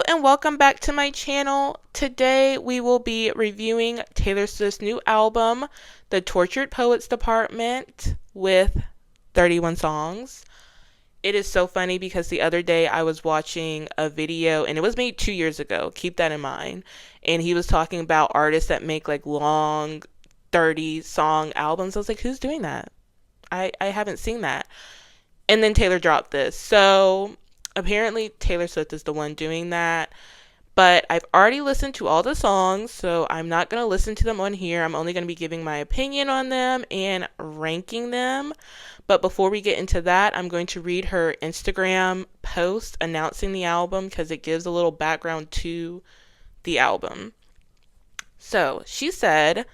and welcome back to my channel. Today we will be reviewing Taylor Swift's new album, The Tortured Poets Department, with 31 songs. It is so funny because the other day I was watching a video and it was made 2 years ago. Keep that in mind. And he was talking about artists that make like long 30 song albums. I was like, who's doing that? I haven't seen that. And then Taylor dropped this. So apparently Taylor Swift is the one doing that. But I've already listened to all the songs, so I'm not going to listen to them on here. I'm only going to be giving my opinion on them and ranking them. But before we get into that, I'm going to read her Instagram post announcing the album because it gives a little background to the album. So she said,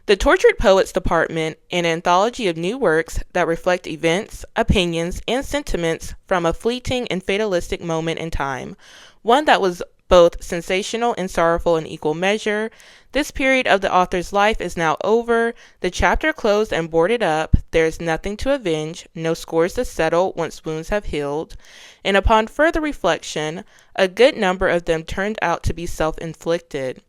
"The Tortured Poets Department, an anthology of new works that reflect events, opinions, and sentiments from a fleeting and fatalistic moment in time. One that was both sensational and sorrowful in equal measure. This period of the author's life is now over, the chapter closed and boarded up, there is nothing to avenge, no scores to settle once wounds have healed, and upon further reflection, a good number of them turned out to be self-inflicted.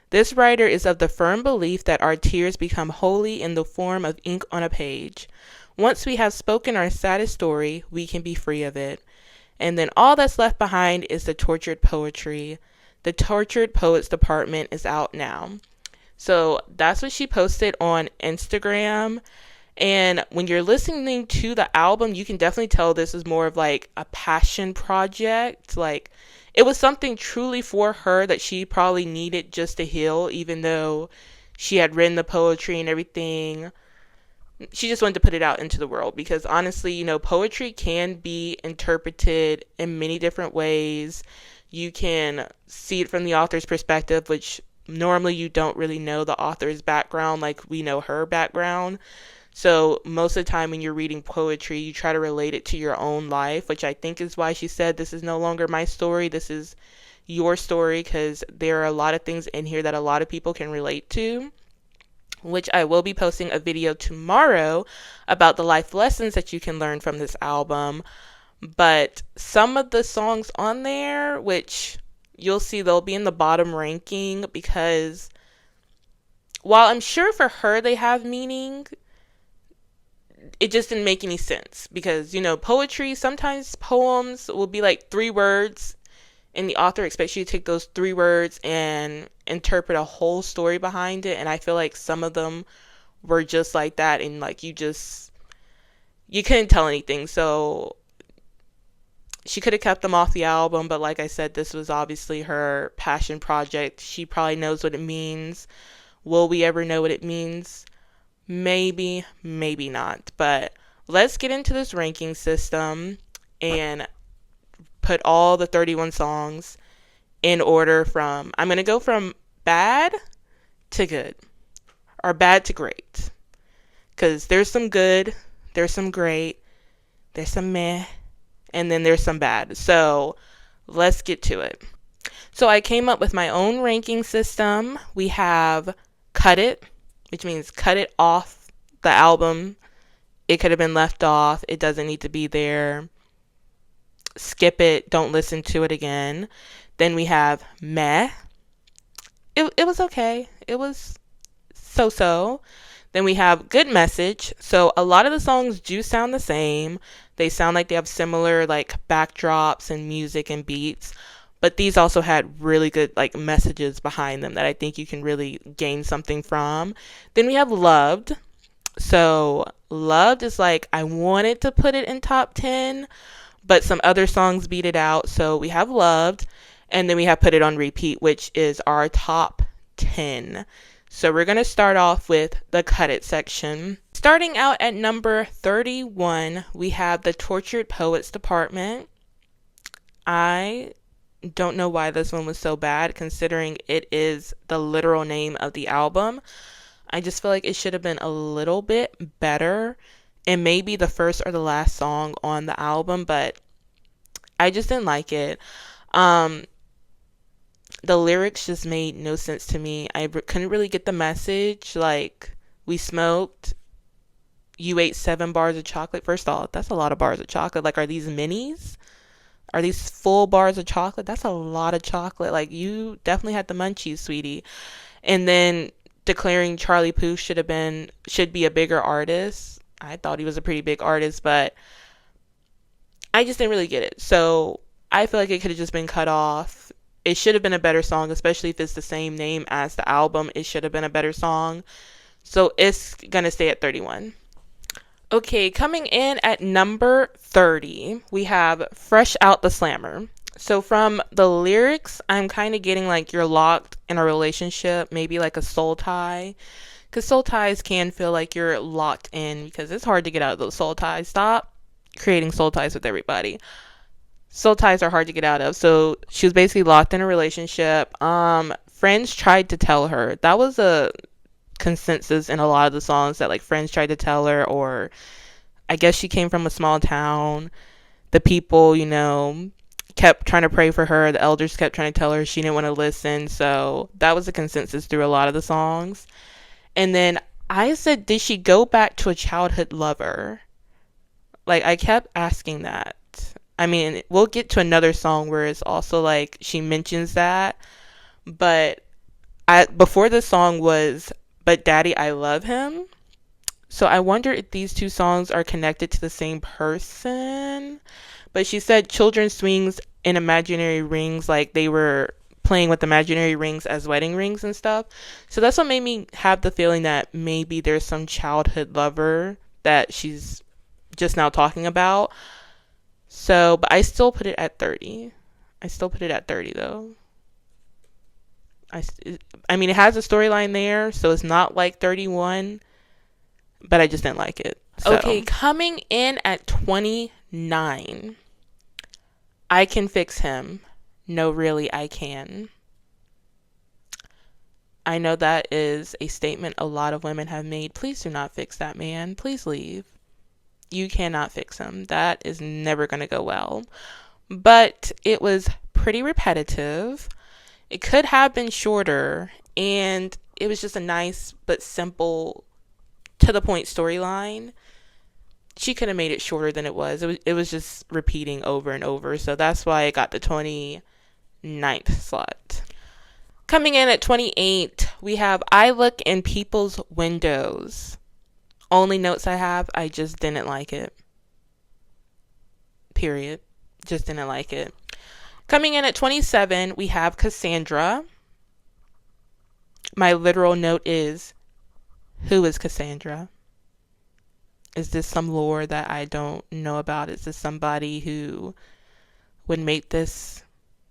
This writer is of the firm belief that our tears become holy in the form of ink on a page. Once we have spoken our saddest story, we can be free of it. And then all that's left behind is the tortured poetry. The Tortured Poets Department is out now." So that's what she posted on Instagram. And when you're listening to the album, you can definitely tell this is more of like a passion project. Like, it was something truly for her that she probably needed just to heal, even though she had written the poetry and everything. She just wanted to put it out into the world because honestly, poetry can be interpreted in many different ways. You can see it from the author's perspective, which normally you don't really know the author's background like we know her background. So most of the time when you're reading poetry, you try to relate it to your own life, which I think is why she said this is no longer my story. This is your story, because there are a lot of things in here that a lot of people can relate to, which I will be posting a video tomorrow about the life lessons that you can learn from this album. But some of the songs on there, which you'll see they'll be in the bottom ranking, because while I'm sure for her they have meaning, it just didn't make any sense. Because, poetry, sometimes poems will be like 3 words, and the author expects you to take those 3 words and interpret a whole story behind it. And I feel like some of them were just like that, and like you couldn't tell anything. So she could have kept them off the album, but like I said, this was obviously her passion project. She probably knows what it means. Will we ever know what it means? Maybe, maybe not. But let's get into this ranking system and put all the 31 songs in order from, I'm going to go from bad to good, or bad to great, because there's some good, there's some great, there's some meh, and then there's some bad. So let's get to it. So I came up with my own ranking system. We have cut it, which means cut it off the album. It could have been left off. It doesn't need to be there. Skip it. Don't listen to it again. Then we have meh. It was okay. It was so-so. Then we have good message. So a lot of the songs do sound the same. They sound like they have similar like backdrops and music and beats. But these also had really good like messages behind them that I think you can really gain something from. Then we have loved. So loved is like, I wanted to put it in top 10, but some other songs beat it out. So we have loved, and then we have put it on repeat, which is our top 10. So we're going to start off with the cut it section. Starting out at number 31, we have the Tortured Poets Department. I don't know why this one was so bad, considering it is the literal name of the album. I just feel like it should have been a little bit better, and maybe the first or the last song on the album, but I just didn't like it. The lyrics just made no sense to me. I couldn't really get the message. Like, we smoked, you ate 7 bars of chocolate. First off, that's a lot of bars of chocolate. Like, are these minis? Are these full bars of chocolate? That's a lot of chocolate. Like, you definitely had the munchies, sweetie. And then declaring Charlie Puth should be a bigger artist. I thought he was a pretty big artist, but I just didn't really get it. So I feel like it could have just been cut off. It should have been a better song, especially if it's the same name as the album. It should have been a better song. So it's gonna stay at 31. Okay, coming in at number 30, we have Fresh Out the Slammer. So from the lyrics, I'm kind of getting like you're locked in a relationship, maybe like a soul tie. Because soul ties can feel like you're locked in because it's hard to get out of those soul ties. Stop creating soul ties with everybody. Soul ties are hard to get out of. So she was basically locked in a relationship. Friends tried to tell her. That was a consensus in a lot of the songs, that like friends tried to tell her, or I guess she came from a small town. The people, kept trying to pray for her. The elders kept trying to tell her, she didn't want to listen. So that was a consensus through a lot of the songs. And then I said, did she go back to a childhood lover? Like, I kept asking that. I mean, we'll get to another song where it's also like she mentions that, but before the song was But Daddy, I Love Him. So I wonder if these two songs are connected to the same person. But she said children swings in imaginary rings, like they were playing with imaginary rings as wedding rings and stuff. So that's what made me have the feeling that maybe there's some childhood lover that she's just now talking about. So, but I still put it at 30. I still put it at 30 though. I mean, it has a storyline there, so it's not like 31, but I just didn't like it. So. Okay, coming in at 29. I Can Fix Him. No, really, I can. I know that is a statement a lot of women have made. Please do not fix that man. Please leave. You cannot fix him. That is never going to go well. But it was pretty repetitive. It could have been shorter, and it was just a nice but simple, to the point storyline. She could have made it shorter than it was. It was just repeating over and over, so that's why it got the 29th slot. Coming in at 28, we have I Look in People's Windows. Only notes I have, I just didn't like it. Period. Just didn't like it. Coming in at 27, we have Cassandra. My literal note is, who is Cassandra? Is this some lore that I don't know about? Is this somebody who would make this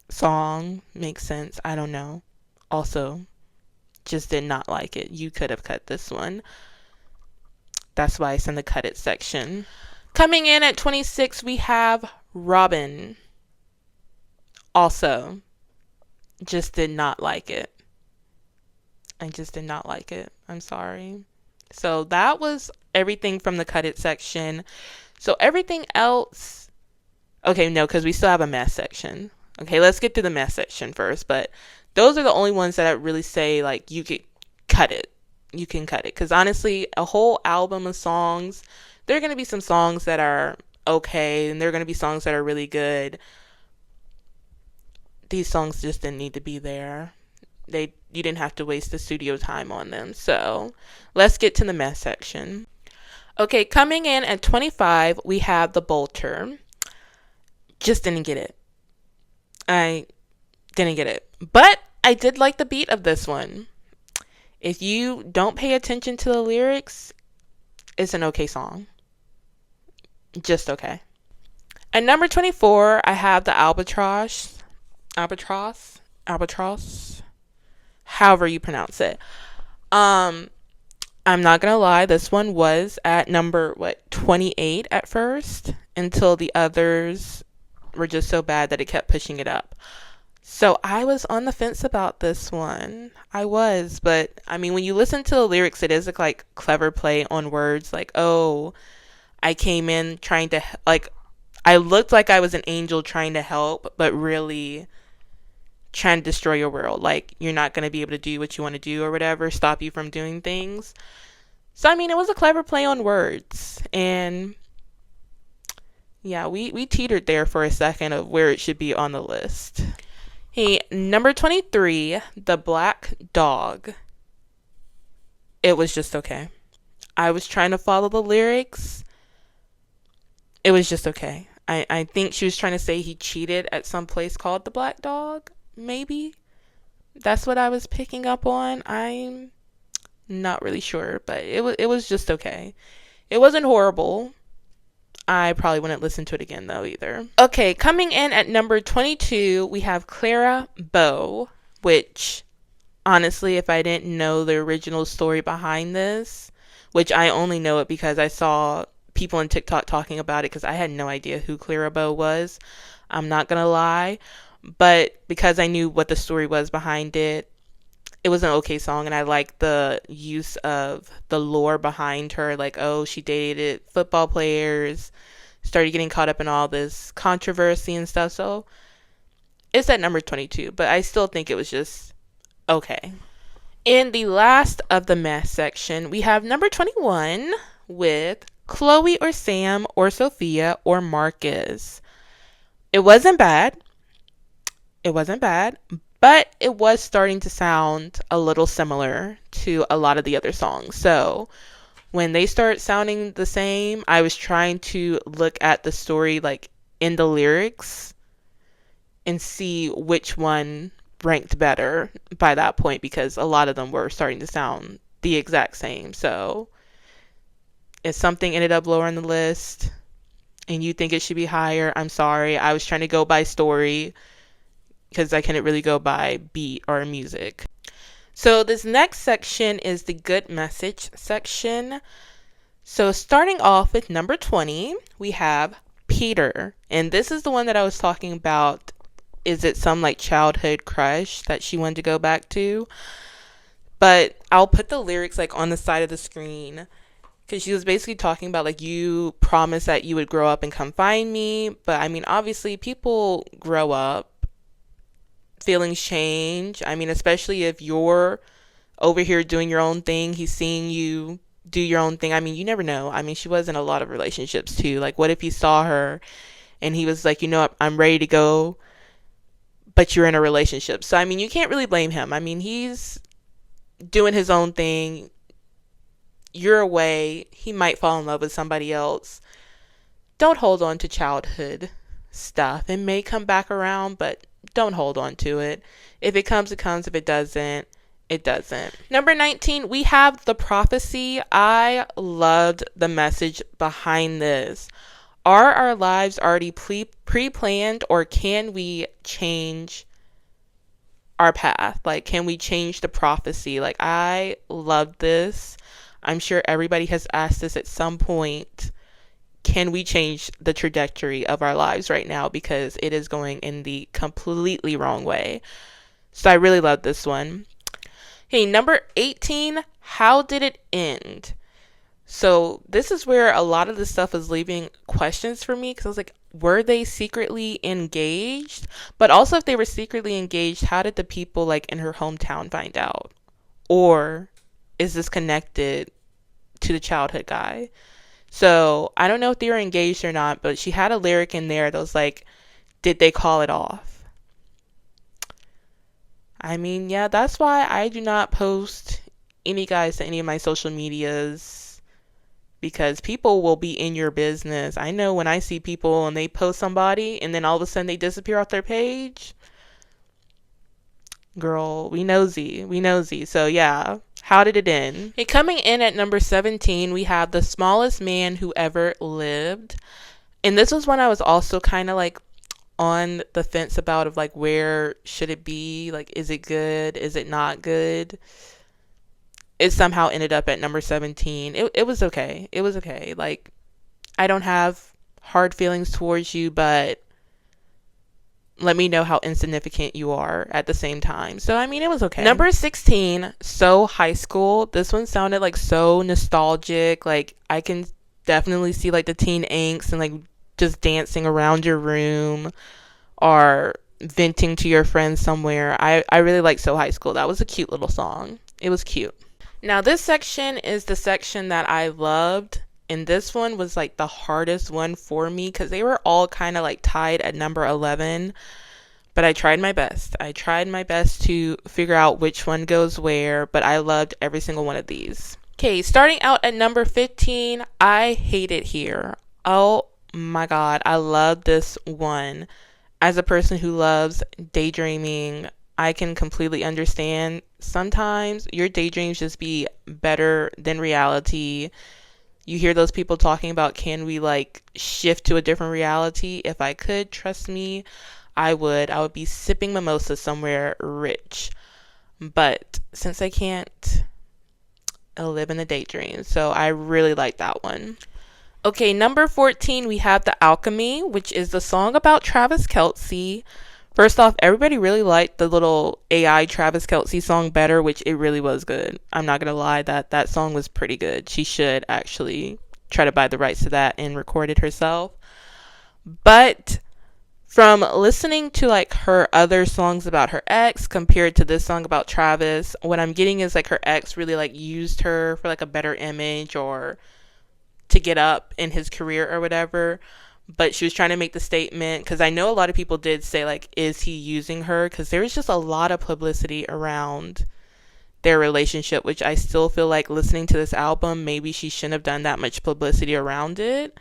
song make sense? I don't know. Also, just did not like it. You could have cut this one. That's why it's in the cut it section. Coming in at 26, we have Robin. Also, just did not like it. I just did not like it. I'm sorry. So that was everything from the cut it section. So everything else, okay, no, because we still have a mess section. Okay, let's get to the mess section first. But those are the only ones that I really say, like, you could cut it. You can cut it. Because honestly, a whole album of songs, there are going to be some songs that are okay, and there are going to be songs that are really good. These songs just didn't need to be there. You didn't have to waste the studio time on them. So let's get to the mess section. Okay, coming in at 25, we have The Bolter. Just didn't get it. I didn't get it. But I did like the beat of this one. If you don't pay attention to the lyrics, it's an okay song. Just okay. At number 24, I have the Albatross, however you pronounce it. I'm not gonna lie, this one was at number 28 at first, until the others were just so bad that it kept pushing it up. So I was on the fence about this one. I was, but I mean, when you listen to the lyrics, it is like clever play on words, like, oh, I came in trying to, like, I looked like I was an angel trying to help, but really trying to destroy your world. Like, you're not going to be able to do what you want to do or whatever, stop you from doing things. So, I mean, it was a clever play on words. And Yeah, we teetered there for a second of where it should be on the list. Hey, number 23, The Black Dog. It was just okay. I was trying to follow the lyrics. It was just okay. I think she was trying to say he cheated at some place called the Black Dog. Maybe. That's what I was picking up on. I'm not really sure, but it was just okay. It wasn't horrible. I probably wouldn't listen to it again though either. Okay, coming in at number 22, we have Clara Bow, which honestly, if I didn't know the original story behind this, which I only know it because I saw people on TikTok talking about it because I had no idea who Clara Bow was. I'm not gonna lie. But because I knew what the story was behind it, it was an okay song, and I liked the use of the lore behind her. Like, oh, she dated football players, started getting caught up in all this controversy and stuff. So it's at number 22, but I still think it was just okay. In the last of the mess section, we have number 21 with Chloe or Sam or Sophia or Marcus. It wasn't bad. It wasn't bad, but it was starting to sound a little similar to a lot of the other songs. So when they start sounding the same, I was trying to look at the story like in the lyrics and see which one ranked better by that point, because a lot of them were starting to sound the exact same. So if something ended up lower on the list and you think it should be higher, I'm sorry. I was trying to go by story because I couldn't really go by beat or music. So this next section is the good message section. So starting off with number 20, we have Peter. And this is the one that I was talking about. Is it some like childhood crush that she wanted to go back to? But I'll put the lyrics like on the side of the screen, because she was basically talking about like, you promised that you would grow up and come find me. But I mean, obviously people grow up, feelings change. I mean, especially if you're over here doing your own thing, he's seeing you do your own thing. I mean, you never know. I mean, she was in a lot of relationships too. Like, what if he saw her and he was like, you know what, I'm ready to go, but you're in a relationship? So I mean, you can't really blame him. I mean, he's doing his own thing. You're away. He might fall in love with somebody else. Don't hold on to childhood stuff. It may come back around, but don't hold on to it. If it comes, it comes. If it doesn't, it doesn't. Number 19, we have The Prophecy. I loved the message behind this. Are our lives already pre-planned, or can we change our path? Like, can we change the prophecy? Like, I love this. I'm sure everybody has asked this at some point. Can we change the trajectory of our lives right now? Because it is going in the completely wrong way. So I really love this one. Hey, number 18, How Did It End? So this is where a lot of the stuff is leaving questions for me, because I was like, were they secretly engaged? But also, if they were secretly engaged, how did the people like in her hometown find out? Or is this connected to the childhood guy? So I don't know if they were engaged or not, but she had a lyric in there that was like, did they call it off? I mean, yeah, that's why I do not post any guys to any of my social medias, because people will be in your business. I know when I see people and they post somebody and then all of a sudden they disappear off their page. Girl, we nosy. So yeah, how did it end? Okay, coming in at number 17, we have The Smallest Man Who Ever Lived. And this was one I was also kind of like on the fence about, of like, where should it be? Like, is it good? Is it not good? It somehow ended up at number 17. It was okay. It was okay. Like, I don't have hard feelings towards you, but let me know how insignificant you are at the same time. So, I mean, it was okay. Number 16, So High School. This one sounded like so nostalgic. Like, I can definitely see like the teen angst and like just dancing around your room or venting to your friends somewhere. I really like So High School. That was a cute little song. It was cute. Now, this section is the section that I loved And this one was like the hardest one for me because they were all kind of like tied at number 11. But I tried my best. I tried my best to figure out which one goes where, but I loved every single one of these. Okay, starting out at number 15, I Hate It Here. Oh my god, I love this one. As a person who loves daydreaming, I can completely understand. Sometimes your daydreams just be better than reality. You hear those people talking about, can we like shift to a different reality? If I could, trust me, I would. I would be sipping mimosa somewhere rich. But since I can't, I live in a daydream. So I really like that one. Okay, number 14, we have The Alchemy, which is the song about Travis Kelce. First off, everybody really liked the little AI Travis Kelce song better, which it really was good. I'm not going to lie, that song was pretty good. She should actually try to buy the rights to that and record it herself. But from listening to like her other songs about her ex compared to this song about Travis, what I'm getting is like her ex really like used her for like a better image or to get up in his career or whatever. But she was trying to make the statement, because I know a lot of people did say like, is he using her? Because there was just a lot of publicity around their relationship, which I still feel like, listening to this album, maybe she shouldn't have done that much publicity around it.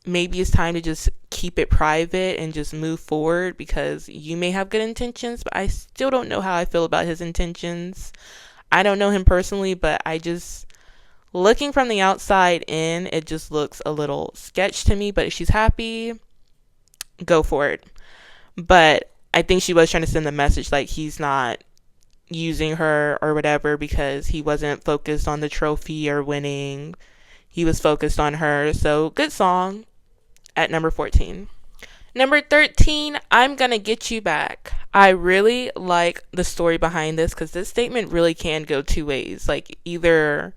Maybe it's time to just keep it private and just move forward, because you may have good intentions, but I still don't know how I feel about his intentions. I don't know him personally, but I just, looking from the outside in, it just looks a little sketch to me. But if she's happy, go for it. But I think she was trying to send the message like he's not using her or whatever, because he wasn't focused on the trophy or winning. He was focused on her. So good song at number 14. Number 13, I'm Gonna Get You Back. I really like the story behind this, because this statement really can go two ways. Like, either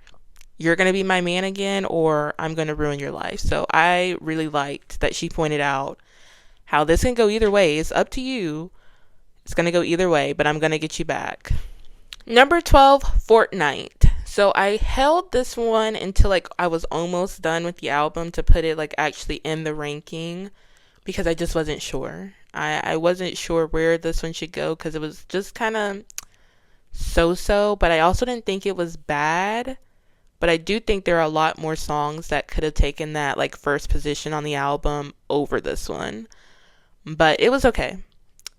you're going to be my man again, or I'm going to ruin your life. So I really liked that she pointed out how this can go either way. It's up to you. It's going to go either way, but I'm going to get you back. Number 12, Fortnight. So I held this one until like I was almost done with the album to put it like actually in the ranking, because I just wasn't sure. I wasn't sure where this one should go, because it was just kind of so-so, but I also didn't think it was bad. But I do think there are a lot more songs that could have taken that like first position on the album over this one. But it was okay.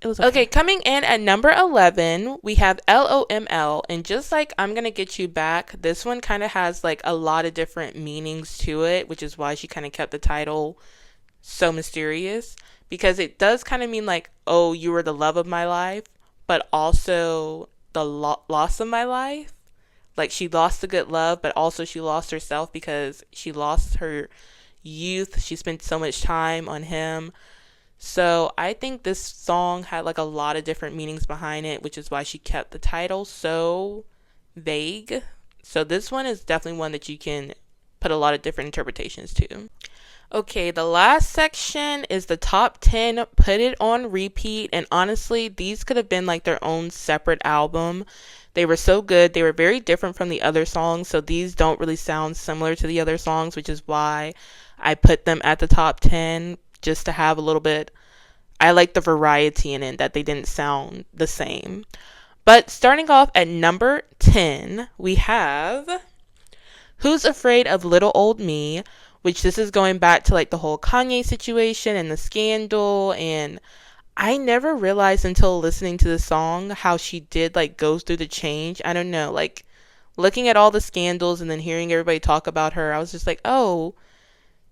It was okay. Okay, coming in at number 11, we have LOML. And just like I'm Gonna Get You Back, this one kind of has like a lot of different meanings to it, which is why she kind of kept the title so mysterious. Because it does kind of mean like, oh, you were the love of my life, but also the loss of my life. Like, she lost the good love, but also she lost herself, because she lost her youth. She spent so much time on him. So I think this song had like a lot of different meanings behind it, which is why she kept the title so vague. So this one is definitely one that you can put a lot of different interpretations to. Okay, the last section is the top 10, put it on repeat. And honestly, these could have been like their own separate album. They were so good. They were very different from the other songs, so these don't really sound similar to the other songs, which is why I put them at the top 10, just to have a little bit. I like the variety in it, that they didn't sound the same. But starting off at number 10, we have Who's Afraid of Little Old Me, which this is going back to like the whole Kanye situation and the scandal. And I never realized until listening to the song how she did like go through the change. I don't know, like looking at all the scandals and then hearing everybody talk about her, I was just like, oh,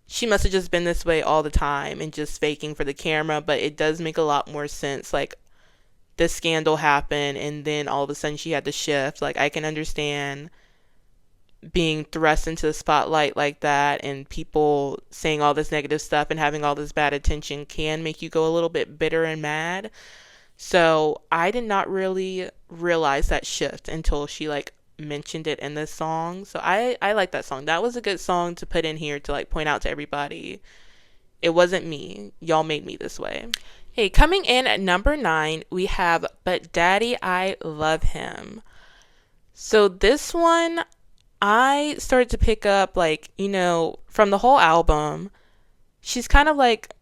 she must have just been this way all the time and just faking for the camera. But it does make a lot more sense. Like, this scandal happened and then all of a sudden she had to shift. Like, I can understand being thrust into the spotlight like that, and people saying all this negative stuff and having all this bad attention can make you go a little bit bitter and mad. So I did not really realize that shift until she like mentioned it in this song. So I like that song. That was a good song to put in here to like point out to everybody, it wasn't me, y'all made me this way. Hey, coming in at number 9, we have But Daddy I Love Him. So this one, I started to pick up, like, from the whole album, she's kind of like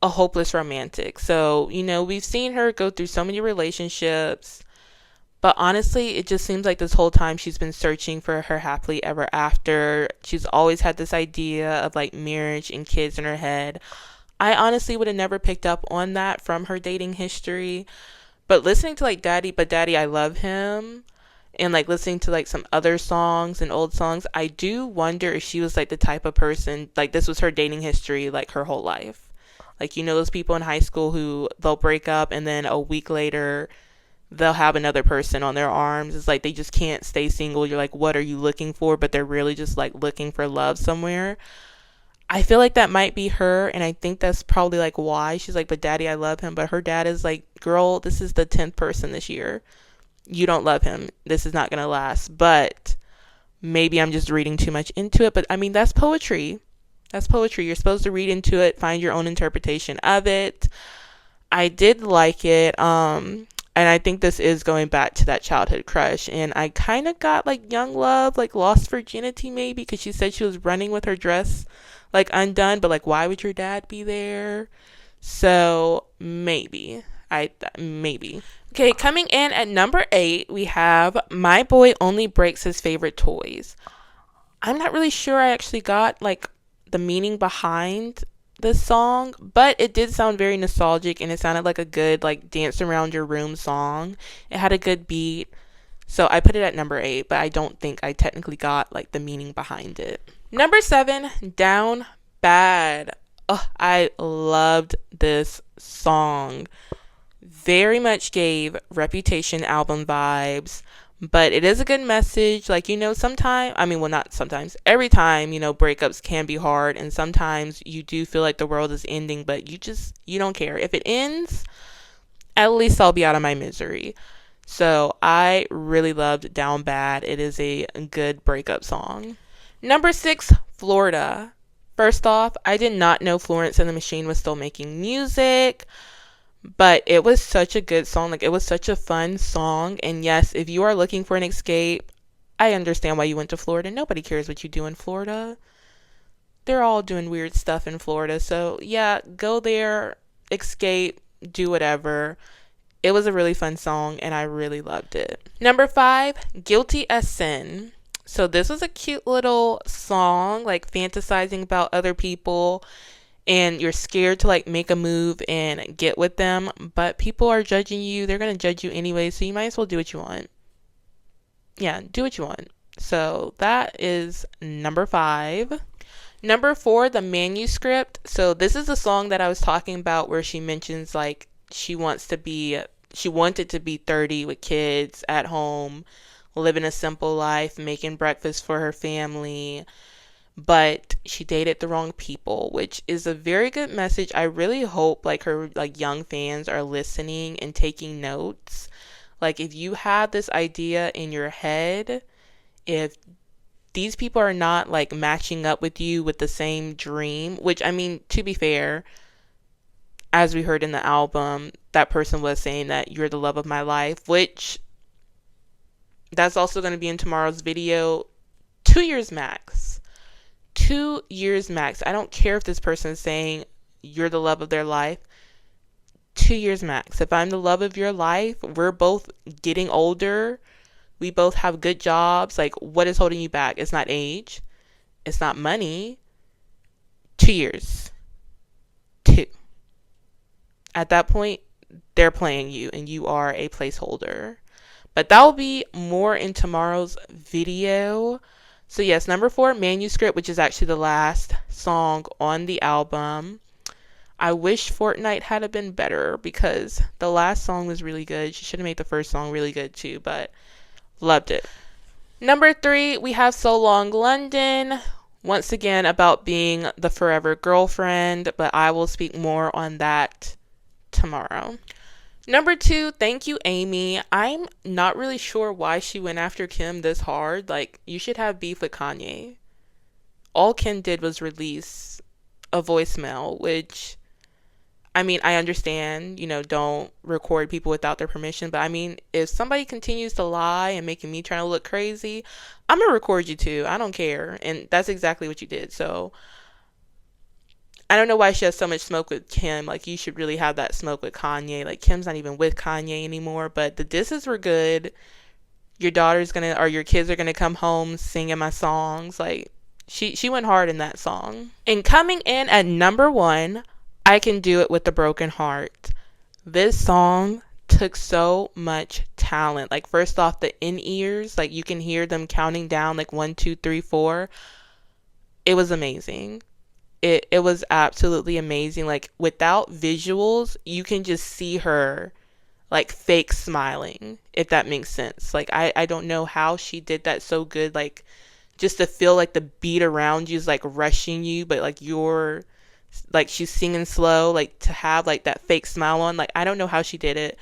a hopeless romantic. So, we've seen her go through so many relationships, but honestly, it just seems like this whole time she's been searching for her happily ever after. She's always had this idea of like marriage and kids in her head. I honestly would have never picked up on that from her dating history. But listening to like Daddy, I Love Him, and like listening to like some other songs and old songs, I do wonder if she was like the type of person, like this was her dating history like her whole life. Like, those people in high school who they'll break up and then a week later they'll have another person on their arms. It's like they just can't stay single. You're like, what are you looking for? But they're really just like looking for love somewhere. I feel like that might be her, and I think that's probably like why she's like, but Daddy, I love him. But her dad is like, girl, this is the 10th person this year. You don't love him. This is not going to last. But maybe I'm just reading too much into it. But I mean, that's poetry. That's poetry. You're supposed to read into it, find your own interpretation of it. I did like it. And I think this is going back to that childhood crush. And I kind of got like young love, like lost virginity maybe, because she said she was running with her dress like undone. But like, why would your dad be there? So maybe. Maybe. Okay, coming in at number 8, we have My Boy Only Breaks His Favorite Toys. I'm not really sure I actually got like the meaning behind this song, but it did sound very nostalgic, and it sounded like a good like dance around your room song. It had a good beat, so I put it at number 8, but I don't think I technically got like the meaning behind it. Number 7, Down Bad. Oh, I loved this song. Very much gave Reputation album vibes, but it is a good message. Like, sometimes, I mean, well, not sometimes, every time, breakups can be hard, and sometimes you do feel like the world is ending, but you don't care. If it ends, at least I'll be out of my misery. So I really loved Down Bad. It is a good breakup song. Number 6, Florida. First off, I did not know Florence and the Machine was still making music. But it was such a good song. Like, it was such a fun song. And yes, if you are looking for an escape, I understand why you went to Florida. Nobody cares what you do in Florida. They're all doing weird stuff in Florida. So yeah, go there, escape, do whatever. It was a really fun song, and I really loved it. Number 5, Guilty as Sin. So this was a cute little song, like fantasizing about other people, and you're scared to like make a move and get with them, but people are judging you. They're going to judge you anyway, so you might as well do what you want. Yeah, do what you want. So that is number 5. Number 4, The Manuscript. So this is the song that I was talking about where she mentions like she wanted to be 30 with kids at home, living a simple life, making breakfast for her family, but she dated the wrong people, which is a very good message. I really hope like her like young fans are listening and taking notes. Like, if you have this idea in your head, if these people are not like matching up with you with the same dream, which, I mean, to be fair, as we heard in the album, that person was saying that you're the love of my life, which that's also going to be in tomorrow's video. 2 years max. 2 years max. I don't care if this person is saying you're the love of their life. 2 years max. If I'm the love of your life, we're both getting older. We both have good jobs. Like, what is holding you back? It's not age. It's not money. 2 years. 2. At that point, they're playing you and you are a placeholder. But that will be more in tomorrow's video. So yes, number 4, Manuscript, which is actually the last song on the album. I wish Fortnight had been better because the last song was really good. She should have made the first song really good too, but loved it. Number 3, we have So Long London. Once again, about being the forever girlfriend, but I will speak more on that tomorrow. Number 2, Thank You, Amy. I'm not really sure why she went after Kim this hard. Like, you should have beef with Kanye. All Kim did was release a voicemail, which, I mean, I understand, don't record people without their permission, but I mean, if somebody continues to lie and making me trying to look crazy, I'm gonna record you too. I don't care. And that's exactly what you did. So I don't know why she has so much smoke with Kim. Like, you should really have that smoke with Kanye. Like, Kim's not even with Kanye anymore, but the disses were good. Your daughter's gonna, or your kids are gonna come home singing my songs. Like, she went hard in that song. And coming in at number 1, I Can Do It With a Broken Heart. This song took so much talent. Like, first off, the in-ears, like, you can hear them counting down, like, 1, 2, 3, 4. It was amazing. It was absolutely amazing. Like, without visuals, you can just see her, like, fake smiling, if that makes sense. Like, I don't know how she did that so good. Like, just to feel like the beat around you is, like, rushing you, but, like, you're, like, she's singing slow, like, to have, like, that fake smile on. Like, I don't know how she did it,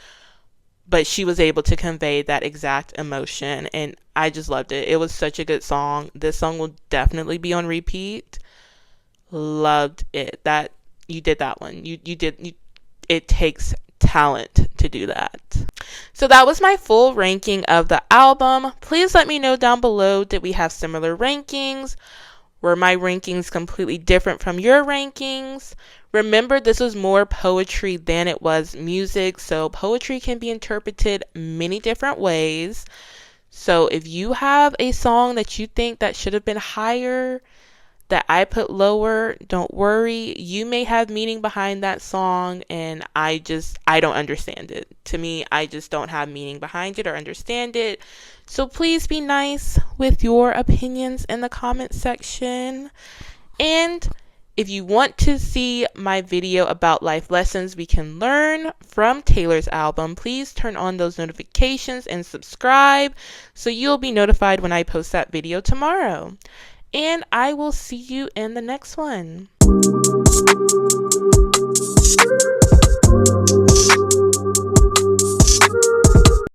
but she was able to convey that exact emotion, and I just loved it. It was such a good song. This song will definitely be on repeat. Loved it. That you did that one. It takes talent to do that. So that was my full ranking of the album. Please let me know down below, did we have similar rankings? Were my rankings completely different from your rankings? Remember, this was more poetry than it was music, so poetry can be interpreted many different ways. So if you have a song that you think that should have been higher, that I put lower, don't worry. You may have meaning behind that song, and I don't understand it. To me, I just don't have meaning behind it or understand it. So please be nice with your opinions in the comment section. And if you want to see my video about life lessons we can learn from Taylor's album, please turn on those notifications and subscribe so you'll be notified when I post that video tomorrow. And I will see you in the next one.